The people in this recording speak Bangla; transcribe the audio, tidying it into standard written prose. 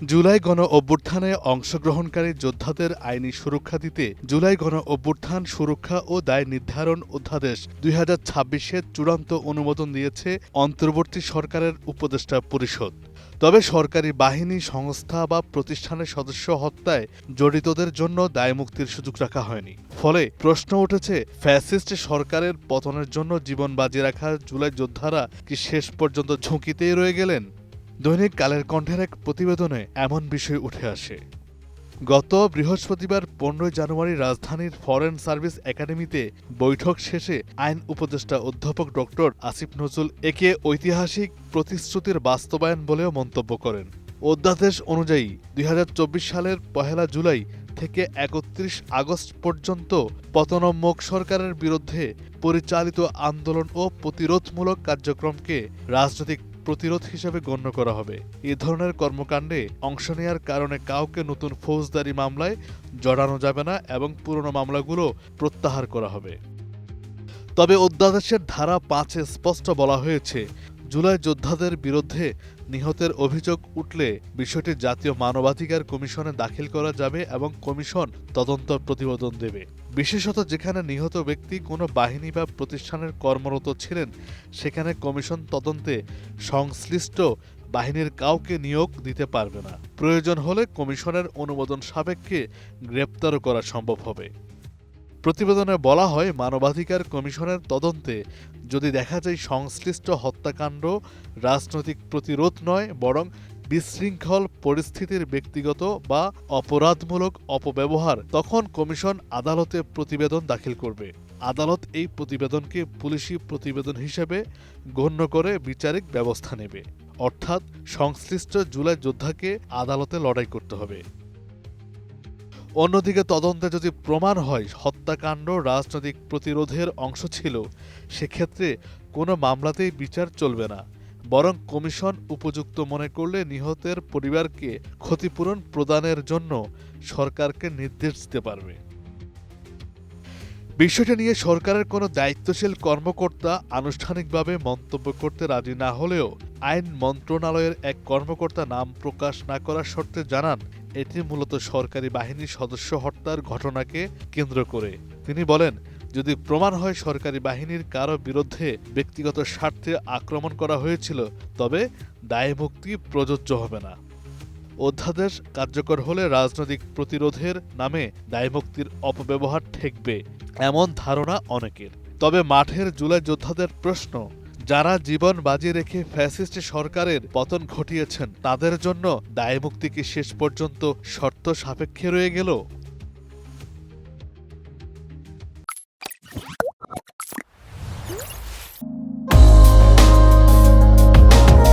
জুলাই গণ অভ্যুত্থানে অংশগ্রহণকারী যোদ্ধাদের আইনি সুরক্ষা দিতে জুলাই গণ অভ্যুত্থান সুরক্ষা ও দায় নির্ধারণ অধ্যাদেশ ২০২৬-এর চূড়ান্ত অনুমোদন দিয়েছে অন্তর্বর্তী সরকারের উপদেষ্টা পরিষদ। তবে সরকারি বাহিনী, সংস্থা বা প্রতিষ্ঠানের সদস্য হত্যায় জড়িতদের জন্য দায়মুক্তির সুযোগ রাখা হয়নি। ফলে প্রশ্ন উঠেছে, ফ্যাসিস্ট সরকারের পতনের জন্য জীবন বাজি রাখা জুলাই যোদ্ধারা কি শেষ পর্যন্ত ঝুঁকিতেই রয়ে গেলেন? দৈনিক কালের কণ্ঠের এক প্রতিবেদনে এমন বিষয় উঠে আসে। গত বৃহস্পতিবার ১৫ জানুয়ারি রাজধানীর ফরেন সার্ভিস একাডেমিতে বৈঠক শেষে আইন উপদেষ্টা অধ্যাপক ডক্টর আসিফ নজরুল একে ঐতিহাসিক প্রতিশ্রুতির বাস্তবায়ন বলেও মন্তব্য করেন। অধ্যাদেশ অনুযায়ী ২০২৪ সালের ১ জুলাই থেকে ৩১ আগস্ট পর্যন্ত পতনোন্মুখ সরকারের বিরুদ্ধে পরিচালিত আন্দোলন ও প্রতিরোধমূলক কার্যক্রমকে রাজনৈতিক প্রতিরোধ হিসেবে গণ্য করা হবে। এ ধরনের কর্মকাণ্ডে অংশ নেয়ার কারণে কাউকে নতুন ফৌজদারি মামলায় জড়ানো যাবে না এবং পুরনো মামলাগুলো প্রত্যাহার করা হবে। তবে অধ্যাদেশের ধারা ৫-এ স্পষ্ট বলা হয়েছে, জুলাই যোদ্ধাদের বিরুদ্ধে নিহতের অভিযোগ উঠলে বিষয়টি জাতীয় মানবাধিকার কমিশনে দাখিল করা যাবে এবং কমিশন তদন্ত প্রতিবেদন দেবে। বিশেষত যেখানে নিহত ব্যক্তি কোনো বাহিনী বা প্রতিষ্ঠানের কর্মরত ছিলেন, সেখানে কমিশন তদন্তে সংশ্লিষ্ট বাহিনীর কাউকে নিয়োগ দিতে পারবে না। প্রয়োজন হলে কমিশনের অনুমোদন সাপেক্ষে গ্রেপ্তারও করা সম্ভব হবে। প্রতিবেদনে বলা হয়, মানবাধিকার কমিশনের তদন্তে যদি দেখা যায় সংশ্লিষ্ট হত্যাকাণ্ড রাজনৈতিক প্রতিরোধ নয় বরং বিশৃঙ্খল পরিস্থিতির ব্যক্তিগত বা অপরাধমূলক অপব্যবহার, তখন কমিশন আদালতে প্রতিবেদন দাখিল করবে। আদালত এই প্রতিবেদনকে পুলিশি প্রতিবেদন হিসেবে গণ্য করে বিচারিক ব্যবস্থা নেবে। অর্থাৎ সংশ্লিষ্ট জুলাই যোদ্ধাকে আদালতে লড়াই করতে হবে। অন্যদিকে তদন্তে যদি প্রমাণ হয় হত্যাকাণ্ড রাজনৈতিক প্রতিরোধের অংশ ছিল, সেক্ষেত্রে কোনো মামলাতেই বিচার চলবে না, বরং কমিশন উপযুক্ত মনে করলে নিহতের পরিবারকে ক্ষতিপূরণ প্রদানের জন্য সরকারকে নির্দেশ দিতে পারবে। বিষয়টি নিয়ে সরকারের কোনো দায়িত্বশীল কর্মকর্তা আনুষ্ঠানিকভাবে মন্তব্য করতে রাজি না হলেও আইন মন্ত্রণালয়ের এক কর্মকর্তা নাম প্রকাশ না করার শর্তে জানান, এটি মূলত সরকারি বাহিনীর সদস্য হত্যার ঘটনাকে কেন্দ্র করে। তিনি বলেন, যদি প্রমাণ হয় সরকারি বাহিনীর কারো বিরুদ্ধে ব্যক্তিগত স্বার্থে আক্রমণ করা হয়েছিল, তবে দায়মুক্তি প্রযোজ্য হবে না। অধ্যাদেশ কার্যকর হলে রাজনৈতিক প্রতিরোধের নামে দায়মুক্তির অপব্যবহার ঠেকবে, এমন ধারণা অনেকের। তবে মাঠের জুলাই যোদ্ধাদের প্রশ্ন, যারা জীবন বাজি রেখে ফ্যাসিস্ট সরকারের পতন ঘটিয়েছেন, তাদের জন্য দায়মুক্তি কি শেষ পর্যন্ত শর্ত সাপেক্ষে রয়ে গেল?